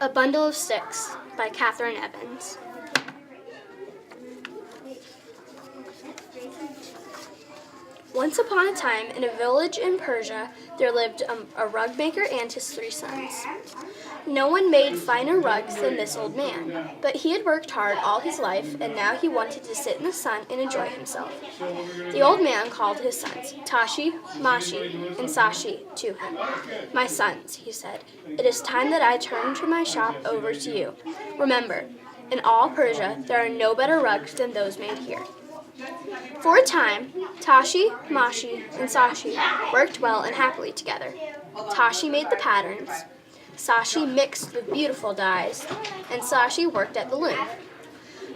A Bundle of Sticks by Catherine Evans. Once upon a time, in a village in Persia, there lived a rug maker and his 3 sons. No one made finer rugs than this old man, but he had worked hard all his life, and now he wanted to sit in the sun and enjoy himself. The old man called his sons, Tashi, Mashi, and Sashi, to him. "My sons," he said, "it is time that I turned my shop over to you. Remember, in all Persia, there are no better rugs than those made here." For a time, Tashi, Mashi, and Sashi worked well and happily together. Tashi made the patterns, Sashi mixed the beautiful dyes, and Sashi worked at the loom.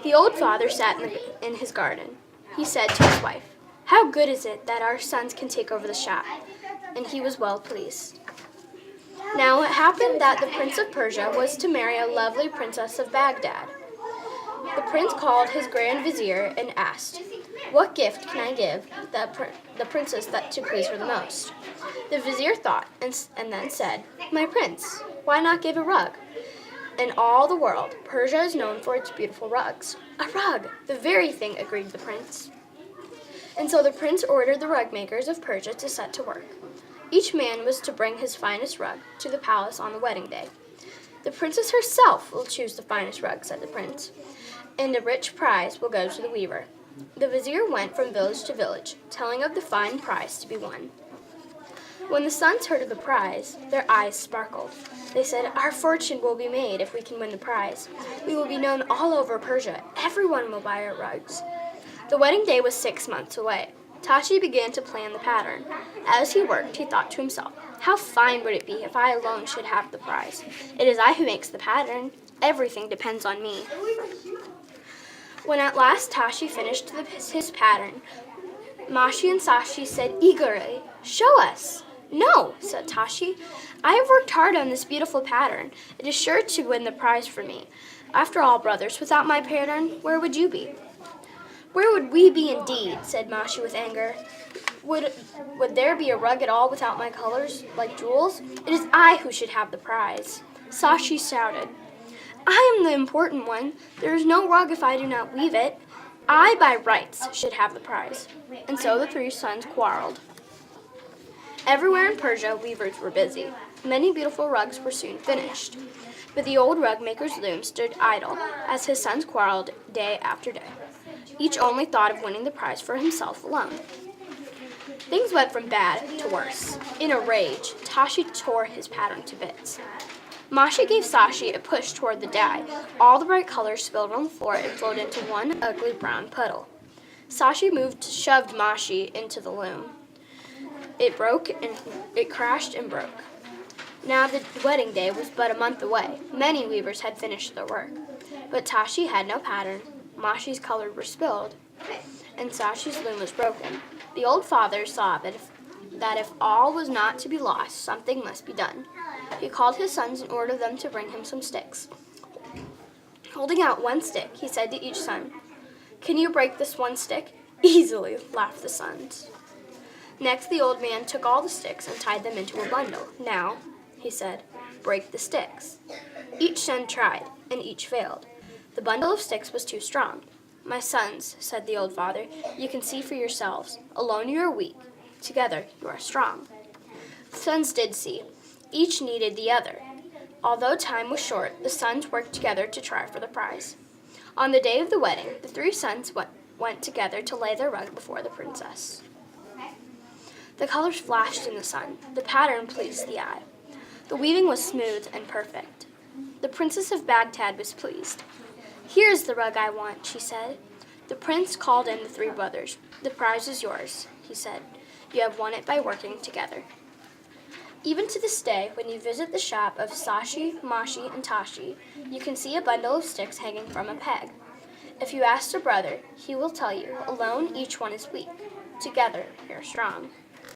The old father sat in his garden. He said to his wife, "How good is it that our sons can take over the shop?" And he was well pleased. Now it happened that the Prince of Persia was to marry a lovely princess of Baghdad. The prince called his grand vizier and asked, "What gift can I give the princess to please her the most?" The vizier thought and then said, "My prince, why not give a rug? In all the world, Persia is known for its beautiful rugs." "A rug! The very thing," agreed the prince. And so the prince ordered the rug makers of Persia to set to work. Each man was to bring his finest rug to the palace on the wedding day. "The princess herself will choose the finest rug," said the prince, "and a rich prize will go to the weaver." The vizier went from village to village, telling of the fine prize to be won. When the sons heard of the prize, their eyes sparkled. They said, "Our fortune will be made if we can win the prize. We will be known all over Persia. Everyone will buy our rugs." The wedding day was 6 months away. Tashi began to plan the pattern. As he worked, he thought to himself, "How fine would it be if I alone should have the prize? It is I who makes the pattern. Everything depends on me." When at last Tashi finished his pattern, Mashi and Sashi said eagerly, "Show us." "No," said Tashi. "I have worked hard on this beautiful pattern. It is sure to win the prize for me. After all, brothers, without my pattern, where would you be?" "Where would we be indeed?" said Mashi with anger. Would there be a rug at all without my colors, like jewels? It is I who should have the prize." Sashi shouted, "I am the important one. There is no rug if I do not weave it. I, by rights, should have the prize." And so the 3 sons quarreled. Everywhere in Persia, weavers were busy. Many beautiful rugs were soon finished. But the old rug maker's loom stood idle as his sons quarreled day after day. Each only thought of winning the prize for himself alone. Things went from bad to worse. In a rage, Tashi tore his pattern to bits. Mashi gave Sashi a push toward the dye. All the bright colors spilled on the floor and flowed into one ugly brown puddle. Sashi shoved Mashi into the loom. It crashed and broke. Now the wedding day was but a month away. Many weavers had finished their work. But Tashi had no pattern. Mashi's colors were spilled, and Sashi's loom was broken. The old father saw that if all was not to be lost, something must be done. He called his sons and ordered them to bring him some sticks. Holding out one stick, he said to each son, "Can you break this one stick?" "Easily," laughed the sons. Next, the old man took all the sticks and tied them into a bundle. "Now," he said, "break the sticks." Each son tried, and each failed. The bundle of sticks was too strong. "My sons," said the old father, "you can see for yourselves. Alone you are weak. Together you are strong." The sons did see. Each needed the other. Although time was short, the sons worked together to try for the prize. On the day of the wedding, the 3 sons went together to lay their rug before the princess. The colors flashed in the sun. The pattern pleased the eye. The weaving was smooth and perfect. The princess of Baghdad was pleased. "Here is the rug I want," she said. The prince called in the 3 brothers. "The prize is yours," he said. "You have won it by working together." Even to this day, when you visit the shop of Sashi, Mashi, and Tashi, you can see a bundle of sticks hanging from a peg. If you ask a brother, he will tell you, alone each one is weak. Together, we are strong.